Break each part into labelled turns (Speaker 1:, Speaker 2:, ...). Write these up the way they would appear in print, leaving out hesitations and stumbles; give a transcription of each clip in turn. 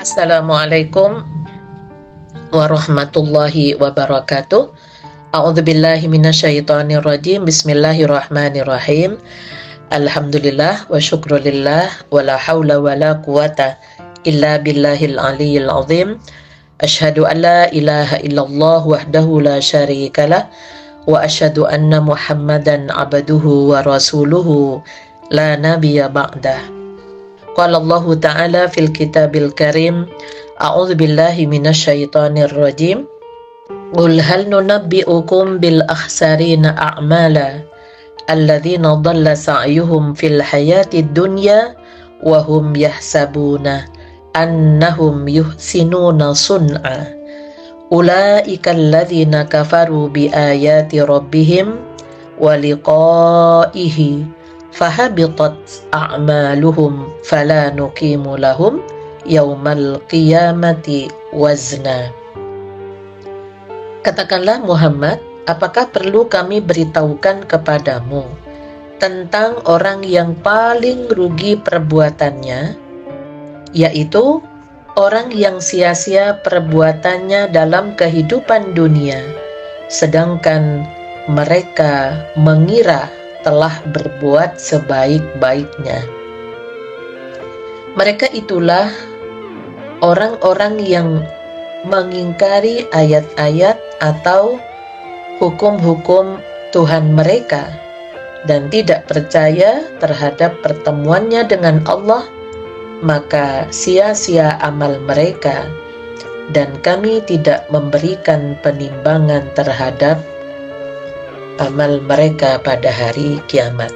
Speaker 1: Assalamualaikum warahmatullahi wabarakatuh. A'udzubillahi minasyaitonirrajim. Bismillahirrahmanirrahim. Alhamdulillah wa syukrulillah wa la haula wa la quwata illa billahil aliyyil azim. Asyhadu an la ilaha illallah wahdahu la syarikalah wa asyhadu anna Muhammadan abduhu wa rasuluhu la nabiyya ba'dah. Qala Allah Ta'ala fil kitabil karim, a'udzu billahi minasyaitonir rajim. Qul hal nunabbi'ukum bil akhsarina a'mala alladzina dhalla sa'yuhum fil hayatid dunya wa hum yahsabuna annahum yuhsinuna sun'a. Ulaika alladzina kafaru bi ayati rabbihim wa liqa'ihi fahabitat a'maluhum fala nuqimu lahum yaumal qiyamati wazna. Katakanlah Muhammad, apakah perlu kami beritahukan kepadamu tentang orang yang paling rugi perbuatannya, yaitu orang yang sia-sia perbuatannya dalam kehidupan dunia, sedangkan mereka mengira telah berbuat sebaik-baiknya. Mereka itulah orang-orang yang mengingkari ayat-ayat atau hukum-hukum Tuhan mereka dan tidak percaya terhadap pertemuannya dengan Allah, maka sia-sia amal mereka dan kami tidak memberikan penimbangan terhadap amal mereka pada hari kiamat.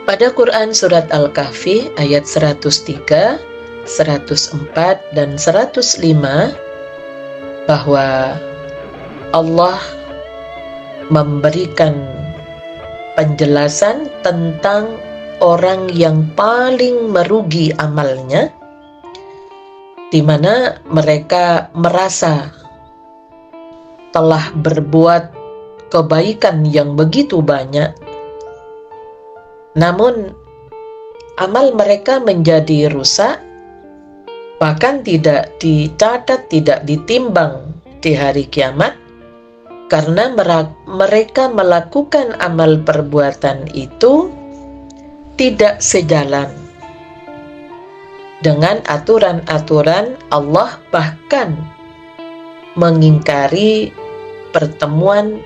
Speaker 1: Pada Quran Surat Al-Kahfi ayat 103, 104, dan 105 bahwa Allah memberikan penjelasan tentang orang yang paling merugi amalnya, di mana mereka merasa telah berbuat kebaikan yang begitu banyak, namun amal mereka menjadi rusak, bahkan tidak dicatat, tidak ditimbang di hari kiamat, karena mereka melakukan amal perbuatan itu tidak sejalan dengan aturan-aturan Allah, bahkan mengingkari pertemuan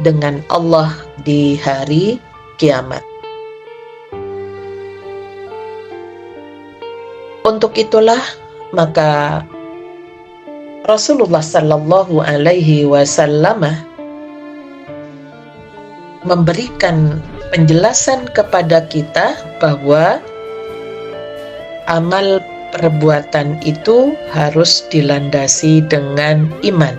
Speaker 1: dengan Allah di hari kiamat. Untuk itulah maka Rasulullah Sallallahu Alaihi Wasallam memberikan penjelasan kepada kita bahwa amal perbuatan itu harus dilandasi dengan iman.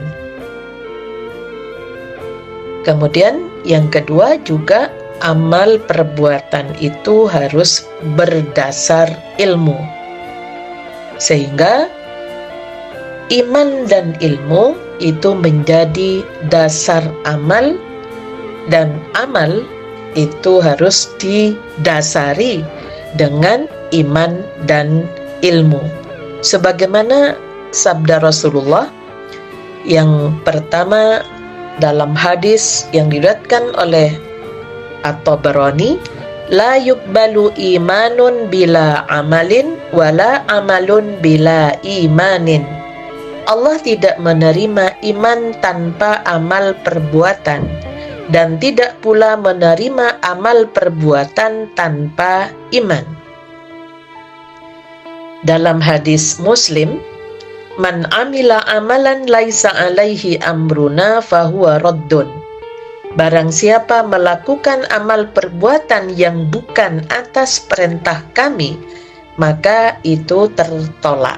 Speaker 1: Kemudian yang kedua juga, amal perbuatan itu harus berdasar ilmu, sehingga iman dan ilmu itu menjadi dasar amal, dan amal itu harus didasari dengan iman dan ilmu. Sebagaimana sabda Rasulullah yang pertama dalam hadis yang diriwayatkan oleh At-Tabarani, la yuqbalu imanun bila amalin wala amalun bila imanin. Allah tidak menerima iman tanpa amal perbuatan, dan tidak pula menerima amal perbuatan tanpa iman. Dalam hadis Muslim, man amila amalan laisa alaihi amruna fahuwa raddun. Barang siapa melakukan amal perbuatan yang bukan atas perintah kami, maka itu tertolak.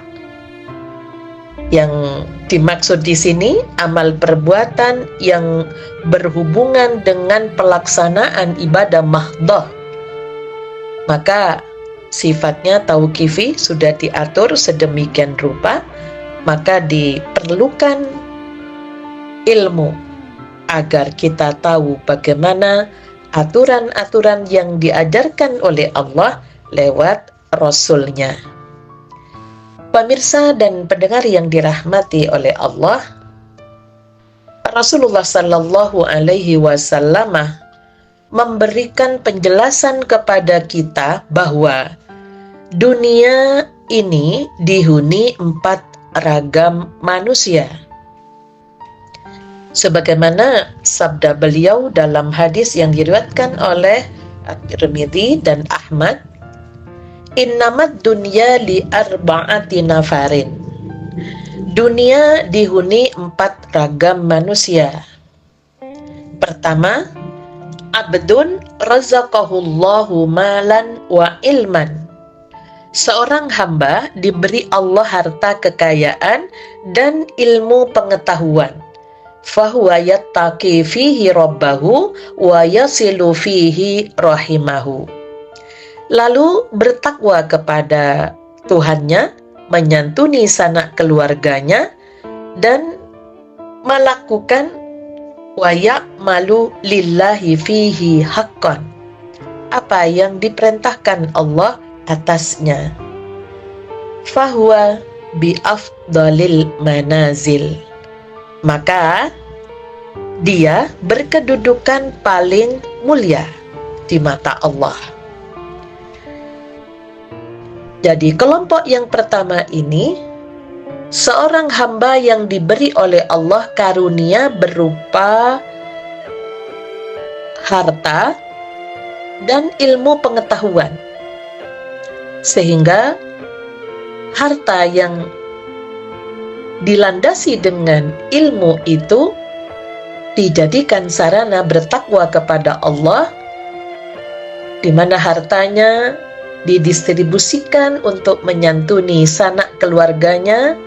Speaker 1: Yang dimaksud di sini amal perbuatan yang berhubungan dengan pelaksanaan ibadah mahdhah, maka sifatnya tauqifi, sudah diatur sedemikian rupa, maka diperlukan ilmu agar kita tahu bagaimana aturan-aturan yang diajarkan oleh Allah lewat Rasul-Nya. Pemirsa dan pendengar yang dirahmati oleh Allah, Rasulullah Sallallahu Alaihi Wasallam memberikan penjelasan kepada kita bahwa dunia ini dihuni 4 ragam manusia. Sebagaimana sabda beliau dalam hadis yang diriwayatkan oleh At-Tirmidzi dan Ahmad, "Innamad dunya li arba'ati nafarin." Dunia dihuni 4 ragam manusia. Pertama, abdun razaqahullahu malan wa ilman. Seorang hamba diberi Allah harta kekayaan dan ilmu pengetahuan. Fahuwa yattaqi fihi rabbahu wa yasilu fihi rahimahu. Lalu bertakwa kepada Tuhannya, menyantuni sanak keluarganya, dan melakukan wa ya'malu lillahi fihi haqqan, apa yang diperintahkan Allah atasnya. Fahuwa bi afdalil manazil. Maka dia berkedudukan paling mulia di mata Allah. Jadi kelompok yang pertama ini, seorang hamba yang diberi oleh Allah karunia berupa harta dan ilmu pengetahuan. Sehingga harta yang dilandasi dengan ilmu itu dijadikan sarana bertakwa kepada Allah, di mana hartanya didistribusikan untuk menyantuni sanak keluarganya,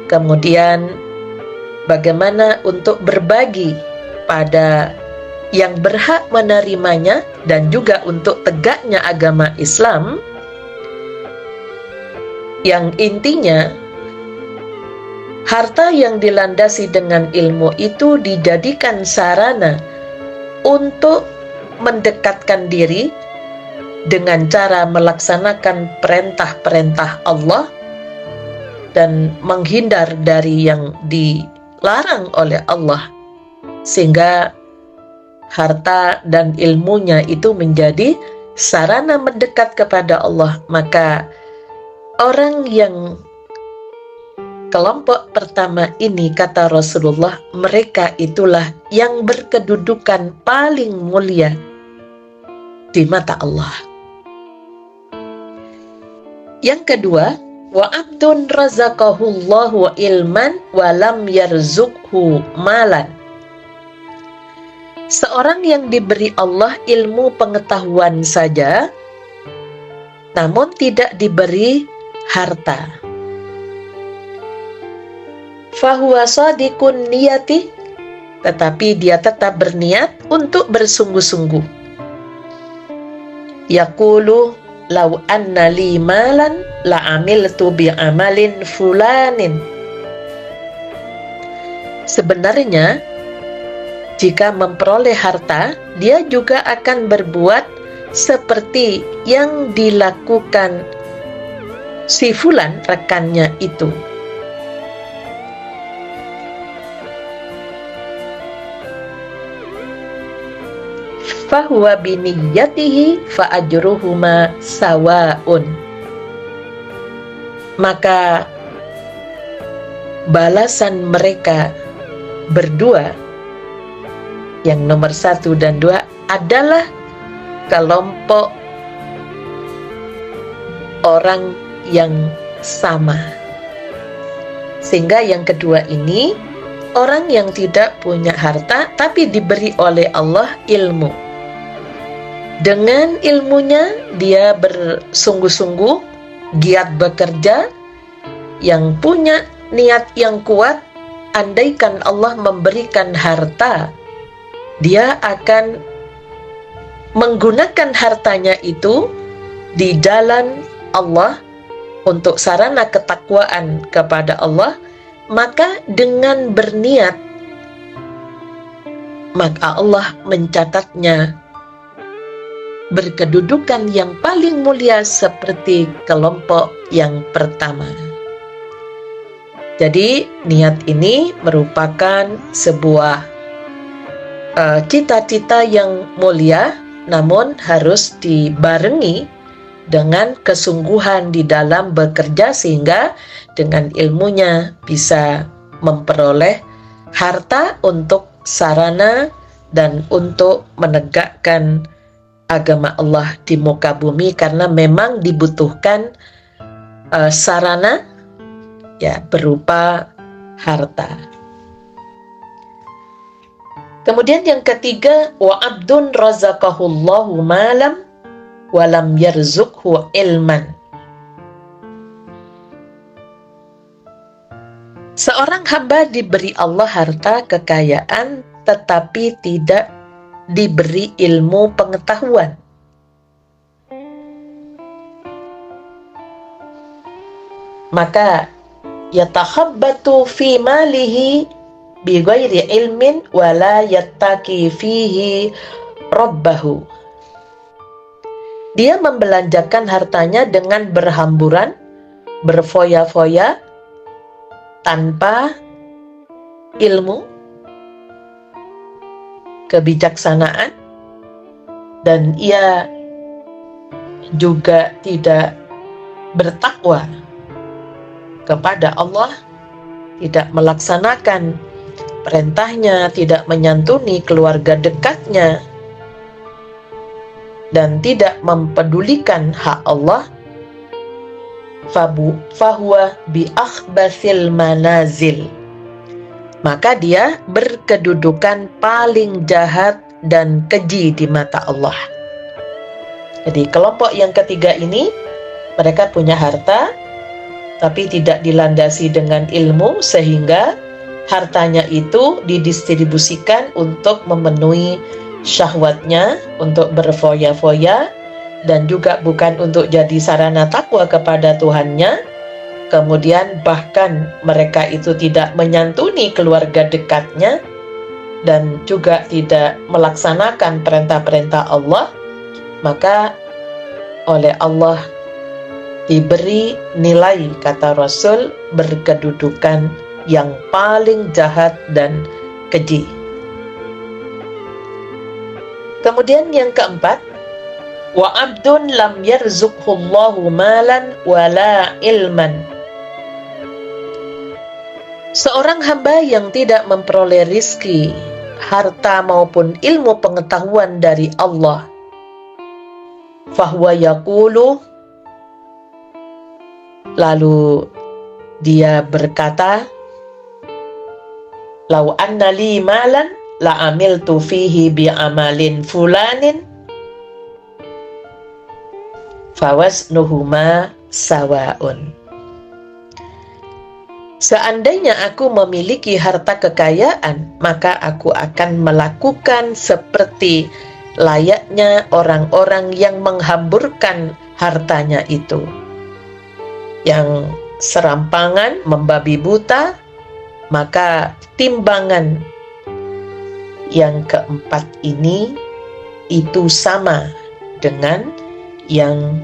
Speaker 1: kemudian bagaimana untuk berbagi pada yang berhak menerimanya, dan juga untuk tegaknya agama Islam, yang intinya harta yang dilandasi dengan ilmu itu dijadikan sarana untuk mendekatkan diri dengan cara melaksanakan perintah-perintah Allah dan menghindar dari yang dilarang oleh Allah, sehingga harta dan ilmunya itu menjadi sarana mendekat kepada Allah. Maka orang yang kelompok pertama ini, kata Rasulullah, mereka itulah yang berkedudukan paling mulia di mata Allah. Yang kedua, wa abdun razaqahullahu ilman wa lam yarzuqhu malan. Seorang yang diberi Allah ilmu pengetahuan saja, namun tidak diberi harta. Fahuwa shadiqun niyati, tetapi dia tetap berniat untuk bersungguh-sungguh. Yaqulu law anna li malan la amiltu bi amalin fulanin. Sebenarnya jika memperoleh harta, dia juga akan berbuat seperti yang dilakukan si fulan, rekannya itu. Fahuwa biniyatihi fa ajruhuma sawaun. Maka balasan mereka berdua, yang nomor 1 dan 2, adalah kelompok orang yang sama. Sehingga yang kedua ini, orang yang tidak punya harta tapi diberi oleh Allah ilmu. Dengan ilmunya dia bersungguh-sungguh, giat bekerja, yang punya niat yang kuat. Andaikan Allah memberikan harta, dia akan menggunakan hartanya itu di jalan Allah untuk sarana ketakwaan kepada Allah. Maka dengan berniat, maka Allah mencatatnya berkedudukan yang paling mulia seperti kelompok yang pertama. Jadi niat ini merupakan sebuah cita-cita yang mulia, namun harus dibarengi dengan kesungguhan di dalam bekerja, sehingga dengan ilmunya bisa memperoleh harta untuk sarana dan untuk menegakkan agama Allah di muka bumi, karena memang dibutuhkan sarana ya berupa harta. Kemudian yang ketiga, wa abdun razaqahullahu malam walam yarzuqhu ilman. Seorang hamba diberi Allah harta kekayaan tetapi tidak diberi ilmu pengetahuan. Maka yatakhabbatu fi malihi bighairi ilmin wala yattaqi fihi rabbahu. Dia membelanjakan hartanya dengan berhamburan, berfoya-foya, tanpa ilmu, kebijaksanaan, dan ia juga tidak bertakwa kepada Allah, tidak melaksanakan perintahnya, tidak menyantuni keluarga dekatnya, dan tidak mempedulikan hak Allah, fahuwa bi akhbasil manazil, maka dia berkedudukan paling jahat dan keji di mata Allah. Jadi kelompok yang ketiga ini, mereka punya harta tapi tidak dilandasi dengan ilmu, sehingga hartanya itu didistribusikan untuk memenuhi syahwatnya, untuk berfoya-foya, dan juga bukan untuk jadi sarana takwa kepada Tuhannya. Kemudian bahkan mereka itu tidak menyantuni keluarga dekatnya dan juga tidak melaksanakan perintah-perintah Allah, maka oleh Allah diberi nilai, kata Rasul, berkedudukan yang paling jahat dan keji. Kemudian yang keempat, wa abdun lam yarzuqhullahu malan wala ilman. Seorang hamba yang tidak memperoleh rizki, harta maupun ilmu pengetahuan dari Allah, fahuwa yaqulu, lalu dia berkata, lau anna li malan la amiltu fihi bi amalin fulanin fawasnuhuma sawaun. Seandainya aku memiliki harta kekayaan, maka aku akan melakukan seperti layaknya orang-orang yang menghamburkan hartanya itu, yang serampangan, membabi buta. Maka timbangan yang keempat ini itu sama dengan yang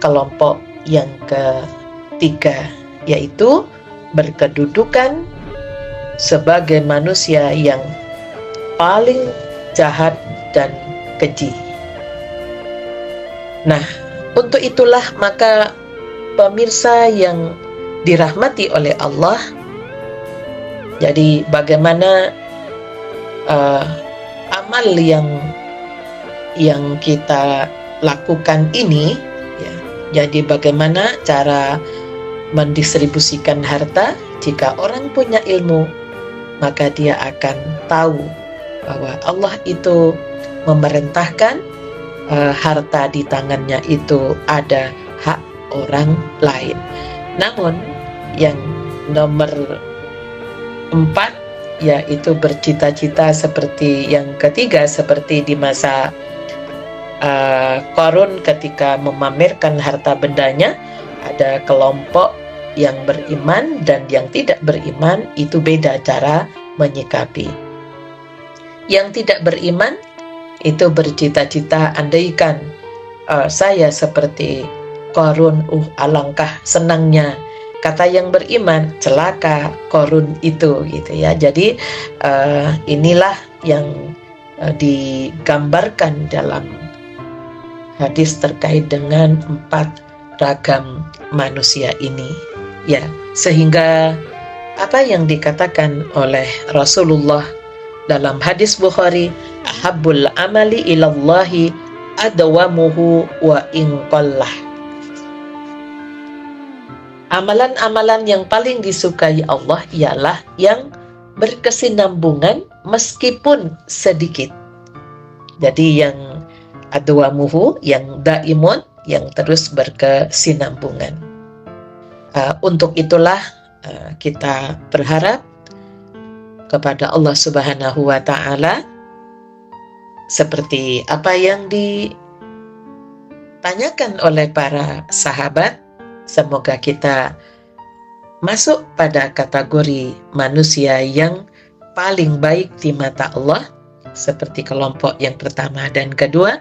Speaker 1: kelompok yang ketiga, yaitu berkedudukan sebagai manusia yang paling jahat dan keji. Nah, untuk itulah maka pemirsa yang dirahmati oleh Allah, jadi bagaimana amal yang kita lakukan ini, ya, jadi bagaimana cara mendistribusikan harta. Jika orang punya ilmu, maka dia akan tahu bahwa Allah itu memerintahkan harta di tangannya itu ada hak orang lain. Namun yang nomor 4, yaitu bercita-cita seperti yang ketiga, seperti di masa Qarun ketika memamerkan harta bendanya. Ada kelompok yang beriman dan yang tidak beriman, itu beda cara menyikapi. Yang tidak beriman itu bercita-cita, andaikan saya seperti Qarun, alangkah senangnya kata yang beriman, celaka Korun itu gitu ya. Jadi inilah yang digambarkan dalam hadis terkait dengan 4 ragam manusia ini ya, sehingga apa yang dikatakan oleh Rasulullah dalam hadis Bukhari, ahabbul amali ilallahi adwamuhu wa in qallah. Amalan-amalan yang paling disukai Allah ialah yang berkesinambungan meskipun sedikit. Jadi yang adwamuhu, yang daimun, yang terus berkesinambungan. Untuk itulah kita berharap kepada Allah Subhanahu wa Ta'ala, seperti apa yang ditanyakan oleh para sahabat, semoga kita masuk pada kategori manusia yang paling baik di mata Allah, seperti kelompok yang pertama dan kedua.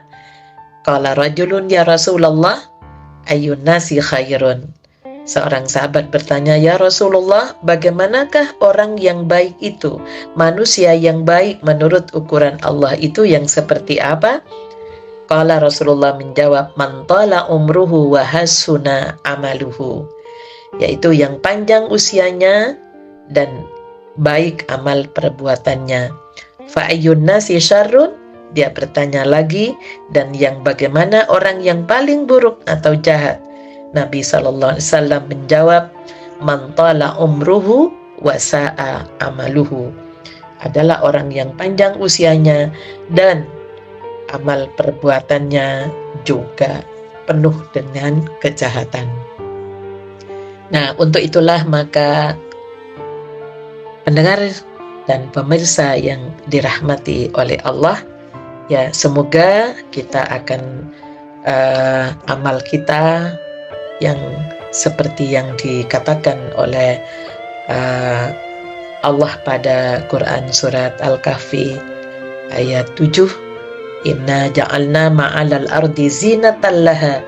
Speaker 1: Qala rajulun ya Rasulullah ayyun nasi khairun. Seorang sahabat bertanya, ya Rasulullah, bagaimanakah orang yang baik itu? Manusia yang baik menurut ukuran Allah itu yang seperti apa? Qala Rasulullah menjawab, man tala umruhu wa hasuna amaluhu. Yaitu yang panjang usianya dan baik amal perbuatannya. Fa ayyun nasi syarrun. Dia bertanya lagi, dan yang bagaimana orang yang paling buruk atau jahat? Nabi SAW menjawab, man tala umruhu wa sa'a amaluhu. Adalah orang yang panjang usianya dan amal perbuatannya juga penuh dengan kejahatan. Nah, untuk itulah maka pendengar dan pemirsa yang dirahmati oleh Allah, ya, semoga kita akan amal kita yang seperti yang dikatakan oleh Allah pada Quran surat Al-Kahfi ayat 7, inna ja'alna ma'alal ardi zinatan laha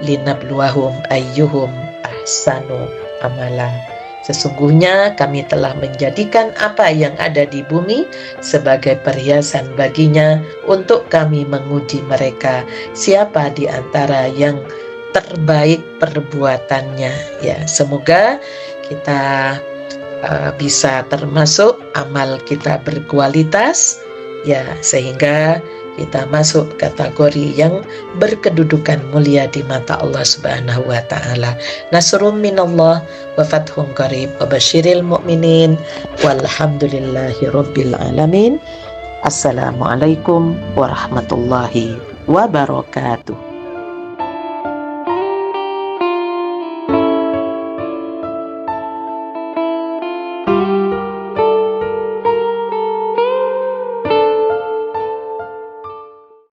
Speaker 1: linabluwahum ayyuhum ahsanu amala. Sesungguhnya kami telah menjadikan apa yang ada di bumi sebagai perhiasan baginya untuk kami menguji mereka siapa di antara yang terbaik perbuatannya. Ya, semoga kita bisa termasuk amal kita berkualitas, ya, sehingga kita masuk kategori yang berkedudukan mulia di mata Allah Subhanahu wa Ta'ala. Nasrum minallah wa fathun qarib wa basyiril mu'minin walhamdulillahi rabbil alamin. Assalamualaikum warahmatullahi wabarakatuh.